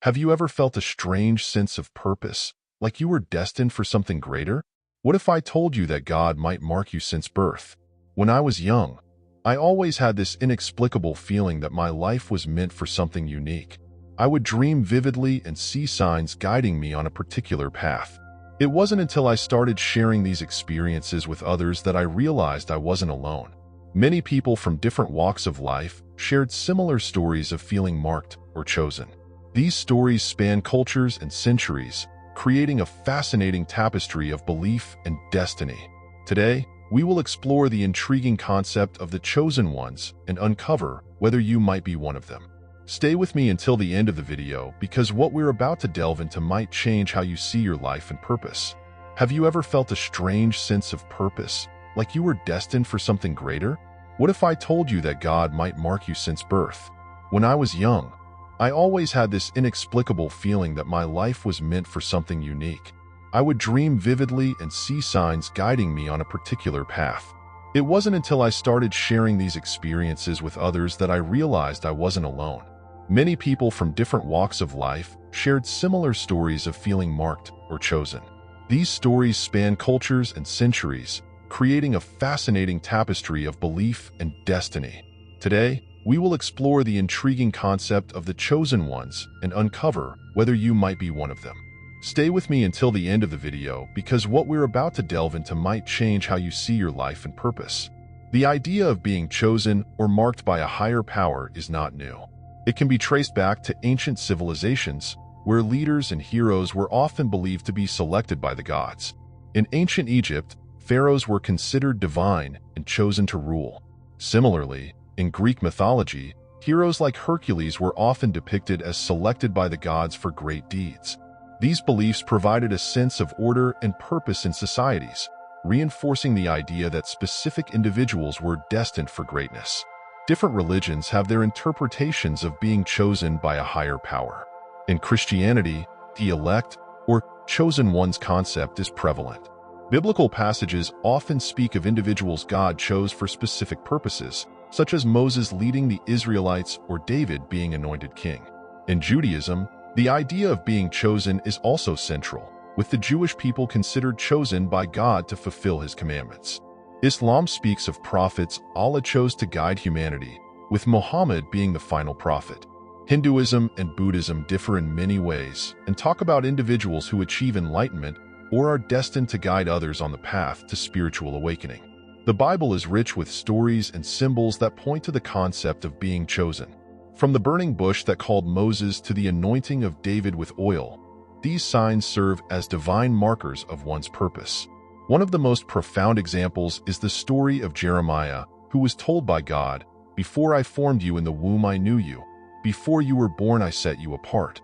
Have you ever felt a strange sense of purpose, like you were destined for something greater? What if I told you that God might mark you since birth? When I was young, I always had this inexplicable feeling that my life was meant for something unique. I would dream vividly and see signs guiding me on a particular path. It wasn't until I started sharing these experiences with others that I realized I wasn't alone. Many people from different walks of life shared similar stories of feeling marked or chosen. These stories span cultures and centuries, creating a fascinating tapestry of belief and destiny. Today, we will explore the intriguing concept of the chosen ones and uncover whether you might be one of them. Stay with me until the end of the video because what we're about to delve into might change how you see your life and purpose. Have you ever felt a strange sense of purpose, like you were destined for something greater? What if I told you that God might mark you since birth? When I was young, I always had this inexplicable feeling that my life was meant for something unique. I would dream vividly and see signs guiding me on a particular path. It wasn't until I started sharing these experiences with others that I realized I wasn't alone. Many people from different walks of life shared similar stories of feeling marked or chosen. These stories span cultures and centuries, creating a fascinating tapestry of belief and destiny. Today, we will explore the intriguing concept of the chosen ones and uncover whether you might be one of them. Stay with me until the end of the video because what we're about to delve into might change how you see your life and purpose. The idea of being chosen or marked by a higher power is not new. It can be traced back to ancient civilizations, where leaders and heroes were often believed to be selected by the gods. In ancient Egypt, pharaohs were considered divine and chosen to rule. Similarly, in Greek mythology, heroes like Hercules were often depicted as selected by the gods for great deeds. These beliefs provided a sense of order and purpose in societies, reinforcing the idea that specific individuals were destined for greatness. Different religions have their interpretations of being chosen by a higher power. In Christianity, the elect, or chosen ones concept is prevalent. Biblical passages often speak of individuals God chose for specific purposes, such as Moses leading the Israelites or David being anointed king. In Judaism, the idea of being chosen is also central, with the Jewish people considered chosen by God to fulfill his commandments. Islam speaks of prophets Allah chose to guide humanity, with Muhammad being the final prophet. Hinduism and Buddhism differ in many ways and talk about individuals who achieve enlightenment or are destined to guide others on the path to spiritual awakening. The Bible is rich with stories and symbols that point to the concept of being chosen. From the burning bush that called Moses to the anointing of David with oil, these signs serve as divine markers of one's purpose. One of the most profound examples is the story of Jeremiah, who was told by God, "Before I formed you in the womb I knew you. Before you were born I set you apart.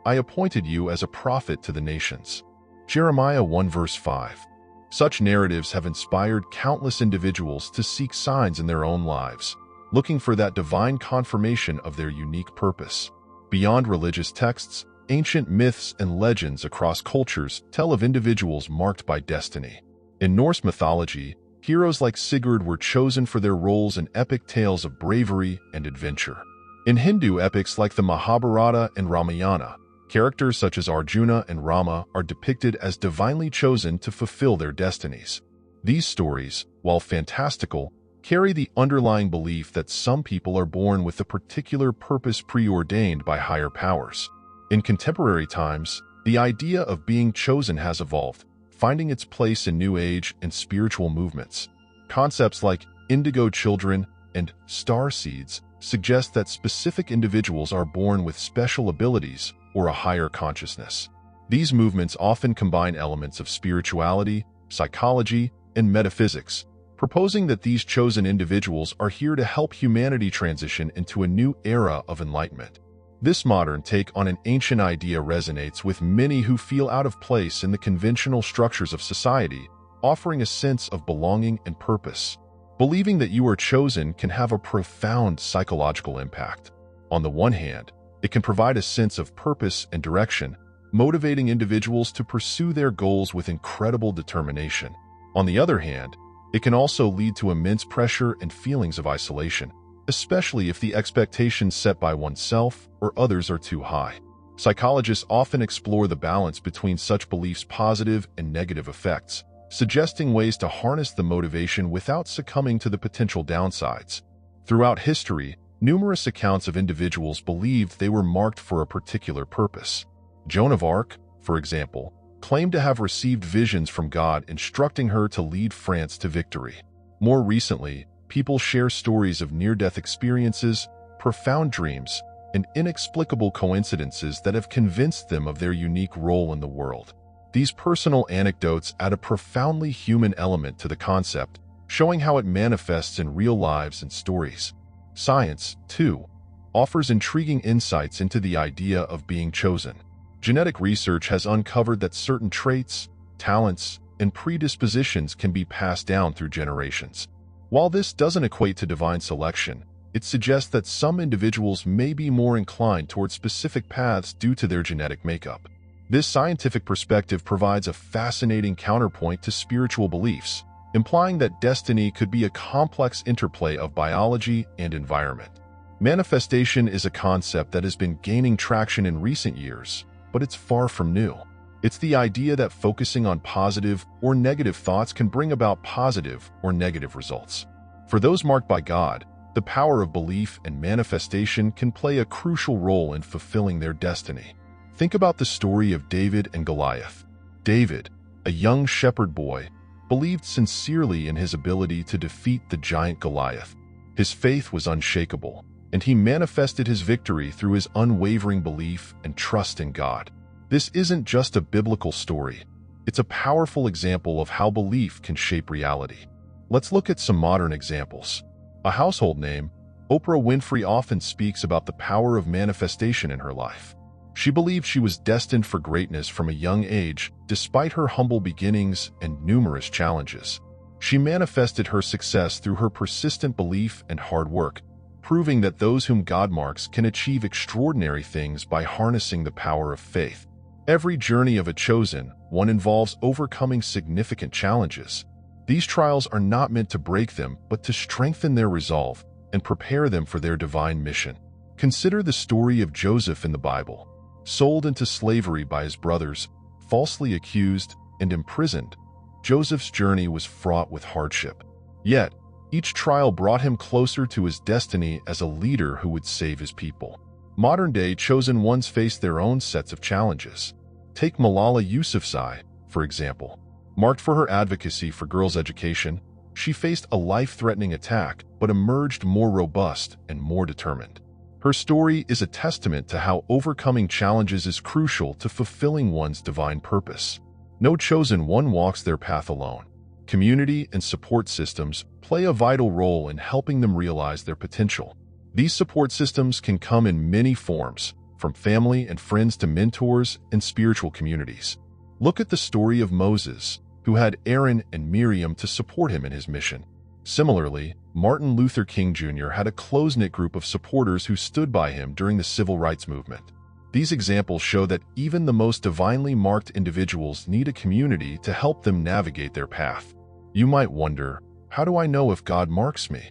I appointed you as a prophet to the nations." Jeremiah 1 verse 5. Such narratives have inspired countless individuals to seek signs in their own lives, looking for that divine confirmation of their unique purpose. Beyond religious texts, ancient myths and legends across cultures tell of individuals marked by destiny. In Norse mythology, heroes like Sigurd were chosen for their roles in epic tales of bravery and adventure. In Hindu epics like the Mahabharata and Ramayana, characters such as Arjuna and Rama are depicted as divinely chosen to fulfill their destinies. These stories, while fantastical, carry the underlying belief that some people are born with a particular purpose preordained by higher powers. In contemporary times, the idea of being chosen has evolved, finding its place in New Age and spiritual movements. Concepts like indigo children and star seeds suggest that specific individuals are born with special abilities or a higher consciousness. These movements often combine elements of spirituality, psychology, and metaphysics, proposing that these chosen individuals are here to help humanity transition into a new era of enlightenment. This modern take on an ancient idea resonates with many who feel out of place in the conventional structures of society, offering a sense of belonging and purpose. Believing that you are chosen can have a profound psychological impact. On the one hand, it can provide a sense of purpose and direction, motivating individuals to pursue their goals with incredible determination. On the other hand, it can also lead to immense pressure and feelings of isolation, especially if the expectations set by oneself or others are too high. Psychologists often explore the balance between such beliefs' positive and negative effects, suggesting ways to harness the motivation without succumbing to the potential downsides. Throughout history, numerous accounts of individuals believed they were marked for a particular purpose. Joan of Arc, for example, claimed to have received visions from God instructing her to lead France to victory. More recently, people share stories of near-death experiences, profound dreams, and inexplicable coincidences that have convinced them of their unique role in the world. These personal anecdotes add a profoundly human element to the concept, showing how it manifests in real lives and stories. Science, too, offers intriguing insights into the idea of being chosen. Genetic research has uncovered that certain traits, talents, and predispositions can be passed down through generations. While this doesn't equate to divine selection, it suggests that some individuals may be more inclined toward specific paths due to their genetic makeup. This scientific perspective provides a fascinating counterpoint to spiritual beliefs, implying that destiny could be a complex interplay of biology and environment. Manifestation is a concept that has been gaining traction in recent years, but it's far from new. It's the idea that focusing on positive or negative thoughts can bring about positive or negative results. For those marked by God, the power of belief and manifestation can play a crucial role in fulfilling their destiny. Think about the story of David and Goliath. David, a young shepherd boy, believed sincerely in his ability to defeat the giant Goliath. His faith was unshakable, and he manifested his victory through his unwavering belief and trust in God. This isn't just a biblical story. It's a powerful example of how belief can shape reality. Let's look at some modern examples. A household name, Oprah Winfrey often speaks about the power of manifestation in her life. She believed she was destined for greatness from a young age, despite her humble beginnings and numerous challenges. She manifested her success through her persistent belief and hard work, proving that those whom God marks can achieve extraordinary things by harnessing the power of faith. Every journey of a chosen one involves overcoming significant challenges. These trials are not meant to break them, but to strengthen their resolve and prepare them for their divine mission. Consider the story of Joseph in the Bible. Sold into slavery by his brothers, falsely accused, and imprisoned, Joseph's journey was fraught with hardship. Yet, each trial brought him closer to his destiny as a leader who would save his people. Modern-day chosen ones face their own sets of challenges. Take Malala Yousafzai, for example. Marked for her advocacy for girls' education, she faced a life-threatening attack but emerged more robust and more determined. Her story is a testament to how overcoming challenges is crucial to fulfilling one's divine purpose. No chosen one walks their path alone. Community and support systems play a vital role in helping them realize their potential. These support systems can come in many forms, from family and friends to mentors and spiritual communities. Look at the story of Moses, who had Aaron and Miriam to support him in his mission. Similarly, Martin Luther King Jr. had a close-knit group of supporters who stood by him during the civil rights movement. These examples show that even the most divinely marked individuals need a community to help them navigate their path. You might wonder, how do I know if God marks me?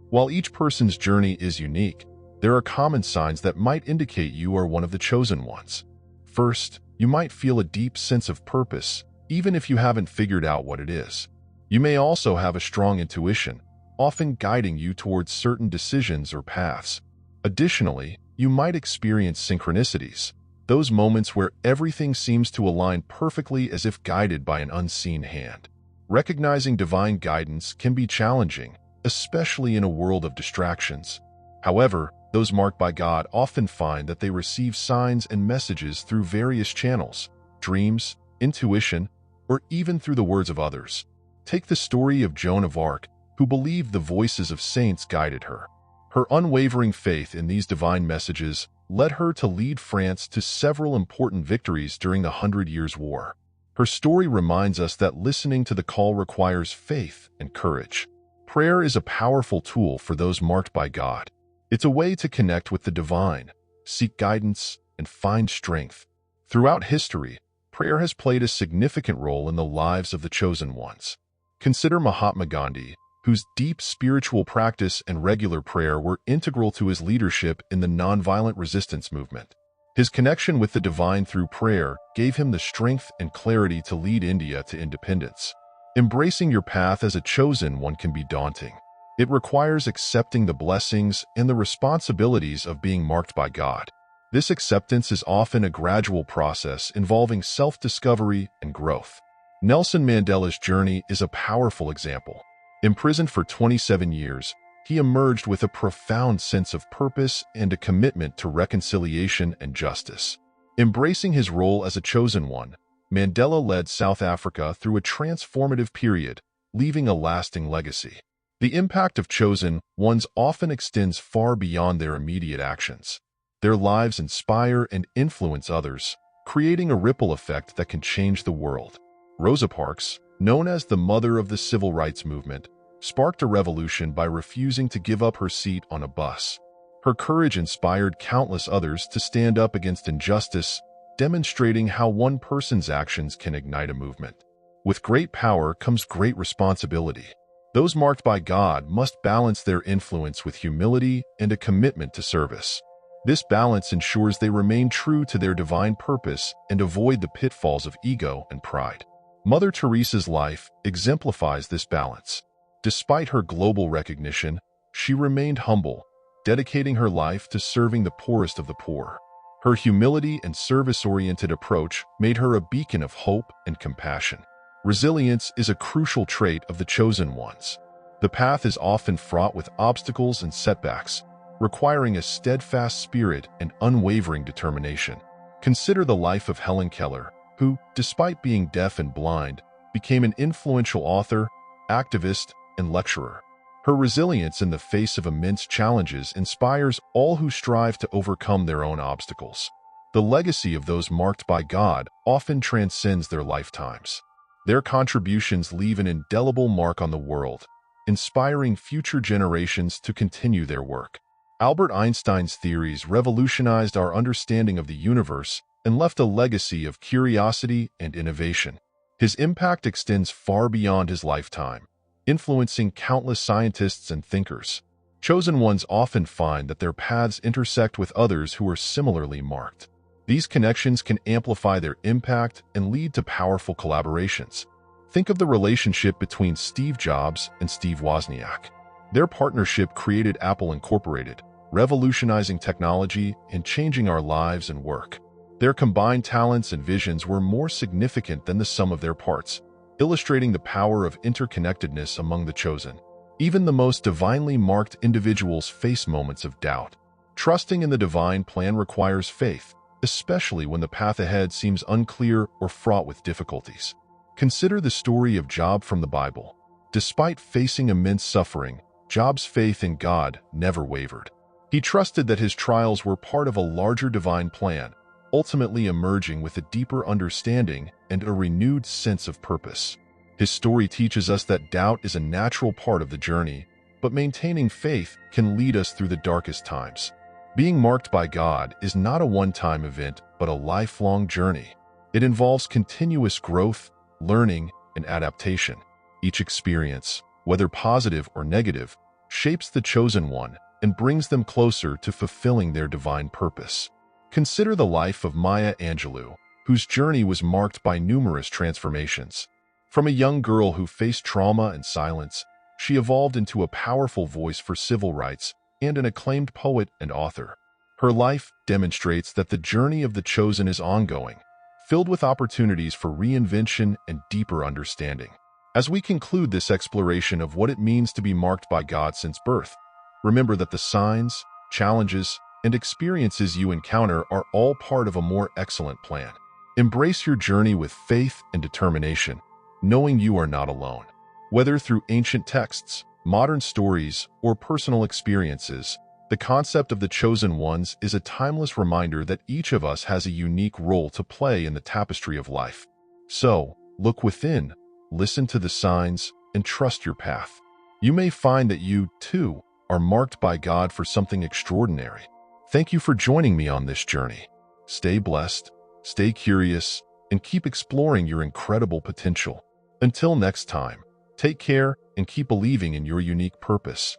While each person's journey is unique, there are common signs that might indicate you are one of the chosen ones. First, you might feel a deep sense of purpose, even if you haven't figured out what it is. You may also have a strong intuition, often guiding you towards certain decisions or paths. Additionally, you might experience synchronicities, those moments where everything seems to align perfectly as if guided by an unseen hand. Recognizing divine guidance can be challenging, especially in a world of distractions. However, those marked by God often find that they receive signs and messages through various channels, dreams, intuition, or even through the words of others. Take the story of Joan of Arc, who believed the voices of saints guided her. Her unwavering faith in these divine messages led her to lead France to several important victories during the 100 Years' War. Her story reminds us that listening to the call requires faith and courage. Prayer is a powerful tool for those marked by God. It's a way to connect with the divine, seek guidance, and find strength. Throughout history, prayer has played a significant role in the lives of the chosen ones. Consider Mahatma Gandhi, whose deep spiritual practice and regular prayer were integral to his leadership in the nonviolent resistance movement. His connection with the divine through prayer gave him the strength and clarity to lead India to independence. Embracing your path as a chosen one can be daunting. It requires accepting the blessings and the responsibilities of being marked by God. This acceptance is often a gradual process involving self-discovery and growth. Nelson Mandela's journey is a powerful example. Imprisoned for 27 years, he emerged with a profound sense of purpose and a commitment to reconciliation and justice. Embracing his role as a chosen one, Mandela led South Africa through a transformative period, leaving a lasting legacy. The impact of chosen ones often extends far beyond their immediate actions. Their lives inspire and influence others, creating a ripple effect that can change the world. Rosa Parks, known as the mother of the civil rights movement, sparked a revolution by refusing to give up her seat on a bus. Her courage inspired countless others to stand up against injustice, demonstrating how one person's actions can ignite a movement. With great power comes great responsibility. Those marked by God must balance their influence with humility and a commitment to service. This balance ensures they remain true to their divine purpose and avoid the pitfalls of ego and pride. Mother Teresa's life exemplifies this balance. Despite her global recognition, she remained humble, dedicating her life to serving the poorest of the poor. Her humility and service-oriented approach made her a beacon of hope and compassion. Resilience is a crucial trait of the chosen ones. The path is often fraught with obstacles and setbacks, requiring a steadfast spirit and unwavering determination. Consider the life of Helen Keller, who, despite being deaf and blind, became an influential author, activist, and lecturer. Her resilience in the face of immense challenges inspires all who strive to overcome their own obstacles. The legacy of those marked by God often transcends their lifetimes. Their contributions leave an indelible mark on the world, inspiring future generations to continue their work. Albert Einstein's theories revolutionized our understanding of the universe and left a legacy of curiosity and innovation. His impact extends far beyond his lifetime, influencing countless scientists and thinkers. Chosen ones often find that their paths intersect with others who are similarly marked. These connections can amplify their impact and lead to powerful collaborations. Think of the relationship between Steve Jobs and Steve Wozniak. Their partnership created Apple Incorporated, revolutionizing technology and changing our lives and work. Their combined talents and visions were more significant than the sum of their parts, illustrating the power of interconnectedness among the chosen. Even the most divinely marked individuals face moments of doubt. Trusting in the divine plan requires faith, especially when the path ahead seems unclear or fraught with difficulties. Consider the story of Job from the Bible. Despite facing immense suffering, Job's faith in God never wavered. He trusted that his trials were part of a larger divine plan, ultimately emerging with a deeper understanding and a renewed sense of purpose. His story teaches us that doubt is a natural part of the journey, but maintaining faith can lead us through the darkest times. Being marked by God is not a one-time event, but a lifelong journey. It involves continuous growth, learning, and adaptation. Each experience, whether positive or negative, shapes the chosen one and brings them closer to fulfilling their divine purpose. Consider the life of Maya Angelou, whose journey was marked by numerous transformations. From a young girl who faced trauma and silence, she evolved into a powerful voice for civil rights and an acclaimed poet and author. Her life demonstrates that the journey of the chosen is ongoing, filled with opportunities for reinvention and deeper understanding. As we conclude this exploration of what it means to be marked by God since birth, remember that the signs, challenges, and experiences you encounter are all part of a more excellent plan. Embrace your journey with faith and determination, knowing you are not alone. Whether through ancient texts, modern stories, or personal experiences, the concept of the chosen ones is a timeless reminder that each of us has a unique role to play in the tapestry of life. So, look within, listen to the signs, and trust your path. You may find that you, too, are marked by God for something extraordinary. Thank you for joining me on this journey. Stay blessed, stay curious, and keep exploring your incredible potential. Until next time, take care and keep believing in your unique purpose.